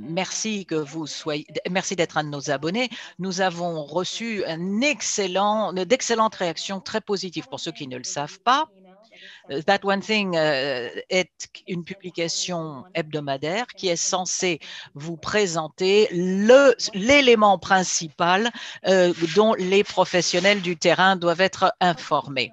Speaker 3: merci d'être un de nos abonnés. Nous avons reçu d'excellentes réactions très positives. Pour ceux qui ne le savent pas, That One Thing est une publication hebdomadaire qui est censée vous présenter l'élément principal dont les professionnels du terrain doivent être informés.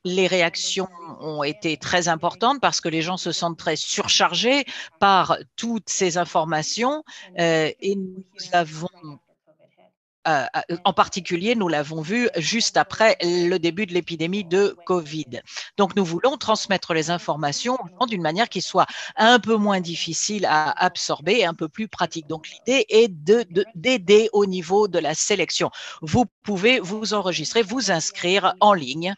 Speaker 3: Les réactions ont été très importantes parce que les gens se sentent très surchargés par toutes ces informations et nous avons en particulier, nous l'avons vu juste après le début de l'épidémie de Covid. Donc, nous voulons transmettre les informations d'une manière qui soit un peu moins difficile à absorber et un peu plus pratique. Donc, l'idée est d'aider au niveau de la sélection. Vous pouvez vous enregistrer, vous inscrire en ligne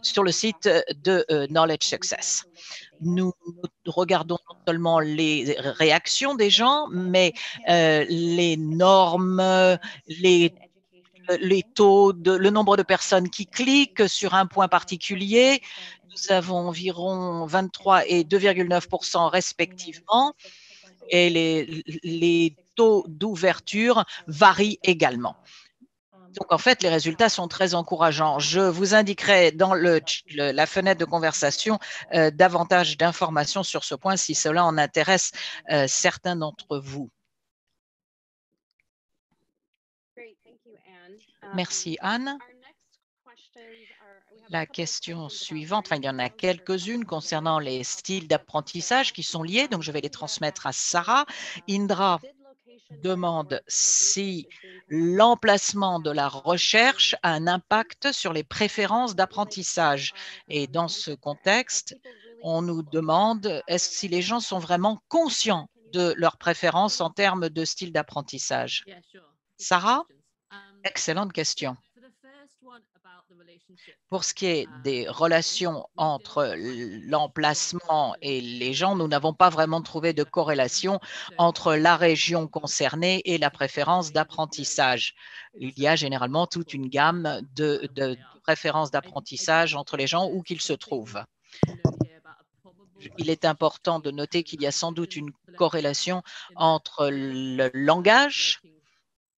Speaker 3: sur le site de Knowledge Success. Nous regardons non seulement les réactions des gens, mais les normes, les taux, le nombre de personnes qui cliquent sur un point particulier. Nous avons environ 23 et 2,9% respectivement, et les taux d'ouverture varient également. Donc, en fait, les résultats sont très encourageants. Je vous indiquerai dans la fenêtre de conversation davantage d'informations sur ce point si cela en intéresse certains d'entre vous. Merci, Anne. La question suivante, il y en a quelques-unes concernant les styles d'apprentissage qui sont liés, donc je vais les transmettre à Sarah. Indra demande si l'emplacement de la recherche a un impact sur les préférences d'apprentissage. Et dans ce contexte, on nous demande si les gens sont vraiment conscients de leurs préférences en termes de style d'apprentissage. Sarah, excellente question. Pour ce qui est des relations entre l'emplacement et les gens, nous n'avons pas vraiment trouvé de corrélation entre la région concernée et la préférence d'apprentissage. Il y a généralement toute une gamme de préférences d'apprentissage entre les gens où qu'ils se trouvent. Il est important de noter qu'il y a sans doute une corrélation entre le langage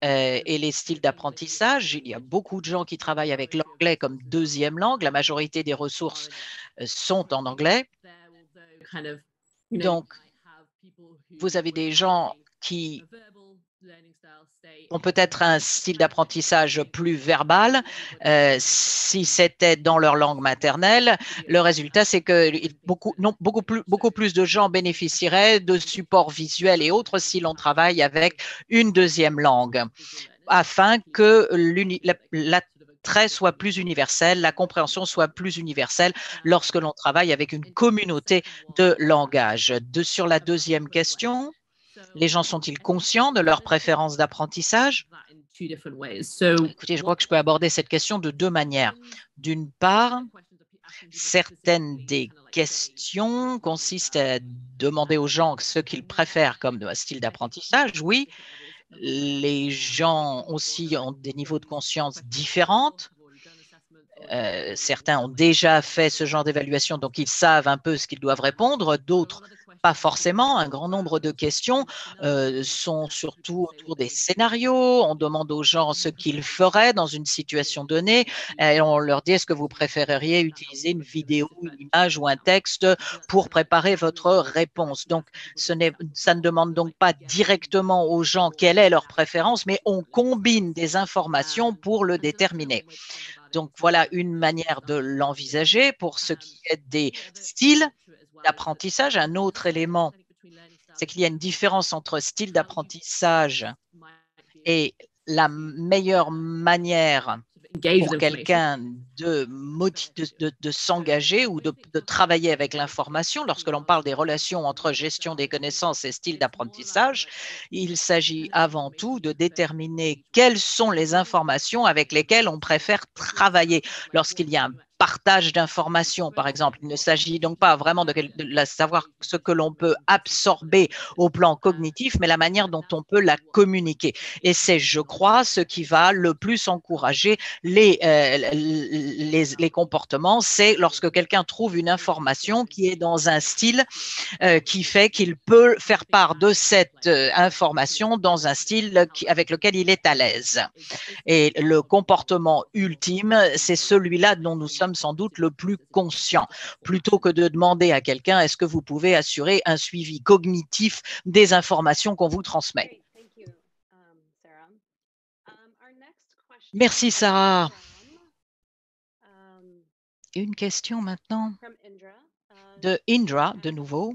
Speaker 3: et les styles d'apprentissage. Il y a beaucoup de gens qui travaillent avec l'anglais comme deuxième langue. La majorité des ressources sont en anglais. Donc, vous avez des gens qui ont peut-être un style d'apprentissage plus verbal. Si c'était dans leur langue maternelle, le résultat, c'est que beaucoup plus de gens bénéficieraient de supports visuels et autres si l'on travaille avec une deuxième langue, afin que l'attrait soit plus universel, la compréhension soit plus universelle lorsque l'on travaille avec une communauté de langage. Sur la deuxième question, les gens sont-ils conscients de leurs préférences d'apprentissage? Écoutez, je crois que je peux aborder cette question de deux manières. D'une part, certaines des questions consistent à demander aux gens ce qu'ils préfèrent comme style d'apprentissage. Oui, les gens aussi ont des niveaux de conscience différents. Certains ont déjà fait ce genre d'évaluation, donc ils savent un peu ce qu'ils doivent répondre. D'autres, pas forcément. Un grand nombre de questions sont surtout autour des scénarios. On demande aux gens ce qu'ils feraient dans une situation donnée et on leur dit est-ce que vous préféreriez utiliser une vidéo, une image ou un texte pour préparer votre réponse. Donc, ça ne demande donc pas directement aux gens quelle est leur préférence, mais on combine des informations pour le déterminer. Donc, voilà une manière de l'envisager pour ce qui est des styles d'apprentissage. Un autre élément, c'est qu'il y a une différence entre style d'apprentissage et la meilleure manière pour quelqu'un de s'engager ou de travailler avec l'information. Lorsque l'on parle des relations entre gestion des connaissances et style d'apprentissage, il s'agit avant tout de déterminer quelles sont les informations avec lesquelles on préfère travailler. Lorsqu'il y a un partage d'informations, par exemple. Il ne s'agit donc pas vraiment de savoir ce que l'on peut absorber au plan cognitif, mais la manière dont on peut la communiquer. Et c'est, je crois, ce qui va le plus encourager les comportements. C'est lorsque quelqu'un trouve une information qui est dans un style qui fait qu'il peut faire part de cette information dans un style avec lequel il est à l'aise. Et le comportement ultime, c'est celui-là dont nous sommes sans doute le plus conscients, plutôt que de demander à quelqu'un est-ce que vous pouvez assurer un suivi cognitif des informations qu'on vous transmet. Merci, Sarah. Une question maintenant de Indra, de nouveau,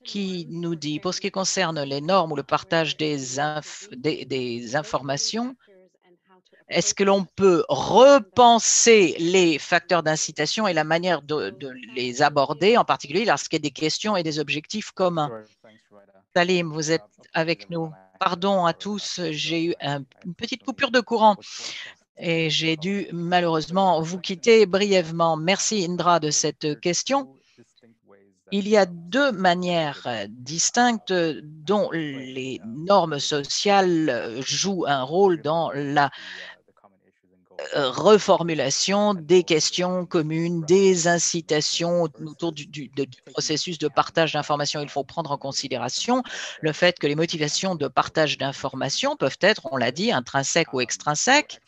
Speaker 3: qui nous dit, pour ce qui concerne les normes ou le partage des informations, est-ce que l'on peut repenser les facteurs d'incitation et la manière de les aborder, en particulier lorsqu'il y a des questions et des objectifs communs? Salim, vous êtes avec nous. Pardon à tous, j'ai eu une petite coupure de courant et j'ai dû malheureusement vous quitter brièvement. Merci Indra de cette question. Il y a deux manières distinctes dont les normes sociales jouent un rôle dans la reformulation des questions communes, des incitations autour du processus de partage d'informations. Il faut prendre en considération le fait que les motivations de partage d'informations peuvent être, on l'a dit, intrinsèques ou extrinsèques.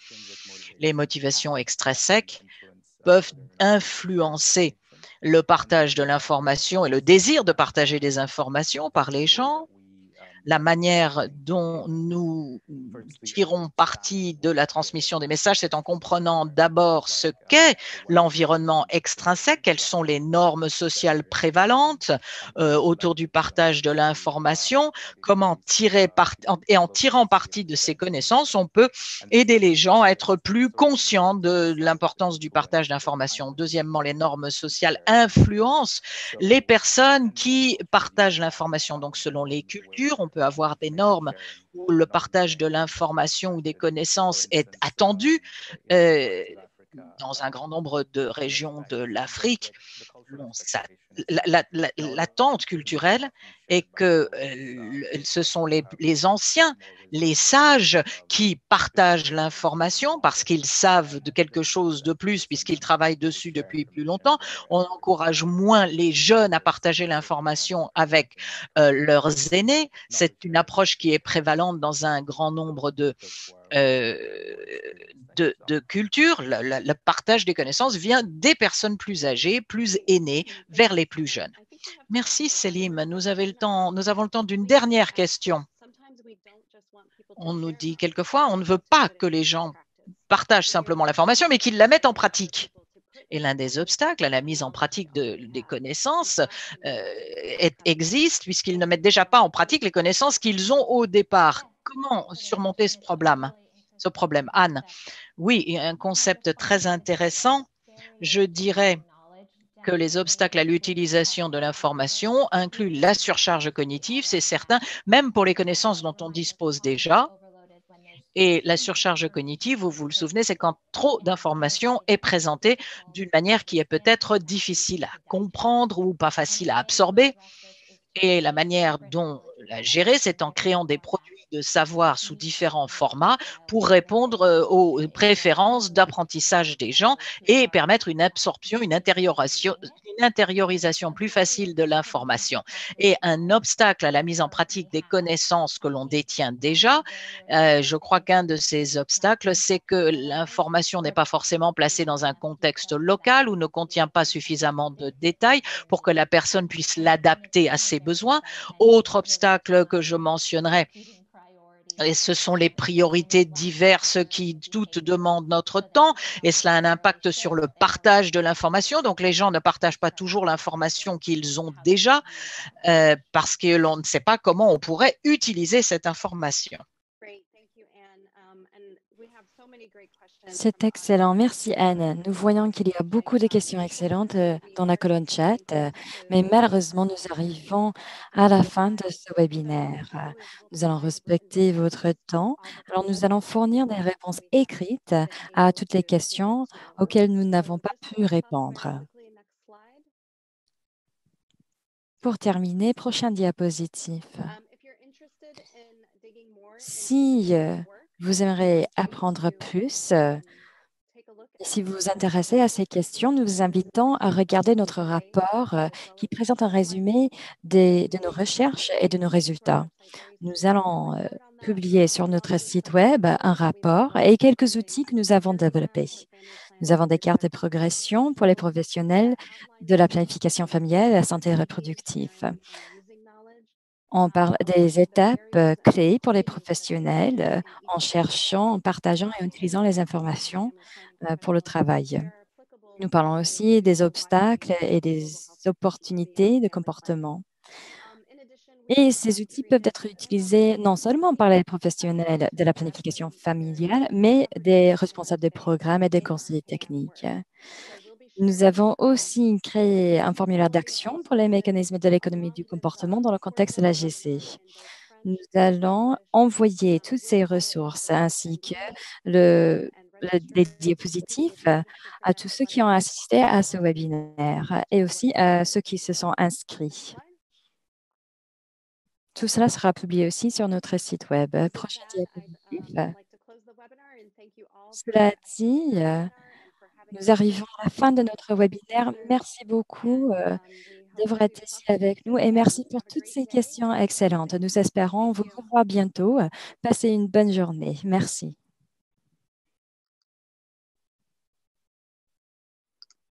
Speaker 3: Les motivations extrinsèques peuvent influencer le partage de l'information et le désir de partager des informations par les gens. La manière dont nous tirons parti de la transmission des messages, c'est en comprenant d'abord ce qu'est l'environnement extrinsèque, quelles sont les normes sociales prévalentes autour du partage de l'information, comment en tirant parti de ces connaissances, on peut aider les gens à être plus conscients de l'importance du partage d'informations. Deuxièmement, les normes sociales influencent les personnes qui partagent l'information. Donc, selon les cultures, on peut avoir des normes où le partage de l'information ou des connaissances est attendu. Dans un grand nombre de régions de l'Afrique, l'attente culturelle est que ce sont les anciens, les sages qui partagent l'information parce qu'ils savent de quelque chose de plus puisqu'ils travaillent dessus depuis plus longtemps. On encourage moins les jeunes à partager l'information avec leurs aînés. C'est une approche qui est prévalente dans un grand nombre de culture. Le partage des connaissances vient des personnes plus âgées, plus aînées, vers les plus jeunes. Merci Célim. Nous avons le temps d'une dernière question. On nous dit quelquefois, on ne veut pas que les gens partagent simplement l'information, mais qu'ils la mettent en pratique. Et l'un des obstacles à la mise en pratique des connaissances existe puisqu'ils ne mettent déjà pas en pratique les connaissances qu'ils ont au départ. Comment surmonter ce problème? Anne? Oui, un concept très intéressant. Je dirais que les obstacles à l'utilisation de l'information incluent la surcharge cognitive, c'est certain, même pour les connaissances dont on dispose déjà. Et la surcharge cognitive, vous vous le souvenez, c'est quand trop d'informations est présentée d'une manière qui est peut-être difficile à comprendre ou pas facile à absorber. Et la manière dont la gérer, c'est en créant des produits de savoir sous différents formats pour répondre aux préférences d'apprentissage des gens et permettre une absorption, une intériorisation plus facile de l'information. Et un obstacle à la mise en pratique des connaissances que l'on détient déjà, je crois qu'un de ces obstacles, c'est que l'information n'est pas forcément placée dans un contexte local ou ne contient pas suffisamment de détails pour que la personne puisse l'adapter à ses besoins. Autre obstacle que je mentionnerai, et ce sont les priorités diverses qui toutes demandent notre temps et cela a un impact sur le partage de l'information. Donc, les gens ne partagent pas toujours l'information qu'ils ont déjà parce que l'on ne sait pas comment on pourrait utiliser cette information.
Speaker 1: C'est excellent. Merci, Anne. Nous voyons qu'il y a beaucoup de questions excellentes dans la colonne chat, mais malheureusement, nous arrivons à la fin de ce webinaire. Nous allons respecter votre temps. Alors, nous allons fournir des réponses écrites à toutes les questions auxquelles nous n'avons pas pu répondre. Pour terminer, prochain diapositive. Si vous aimeriez apprendre plus, et si vous vous intéressez à ces questions, nous vous invitons à regarder notre rapport qui présente un résumé de nos recherches et de nos résultats. Nous allons publier sur notre site Web un rapport et quelques outils que nous avons développés. Nous avons des cartes de progression pour les professionnels de la planification familiale et la santé reproductive. On parle des étapes clés pour les professionnels en cherchant, en partageant et en utilisant les informations pour le travail. Nous parlons aussi des obstacles et des opportunités de comportement. Et ces outils peuvent être utilisés non seulement par les professionnels de la planification familiale, mais des responsables des programmes et des conseillers techniques. Nous avons aussi créé un formulaire d'action pour les mécanismes de l'économie du comportement dans le contexte de la GC. Nous allons envoyer toutes ces ressources ainsi que les diapositives à tous ceux qui ont assisté à ce webinaire et aussi à ceux qui se sont inscrits. Tout cela sera publié aussi sur notre site Web. Prochaine diapositive. Cela dit, nous arrivons à la fin de notre webinaire. Merci beaucoup d'avoir été ici avec nous et merci pour toutes ces questions excellentes. Nous espérons vous revoir bientôt. Passez une bonne journée. Merci.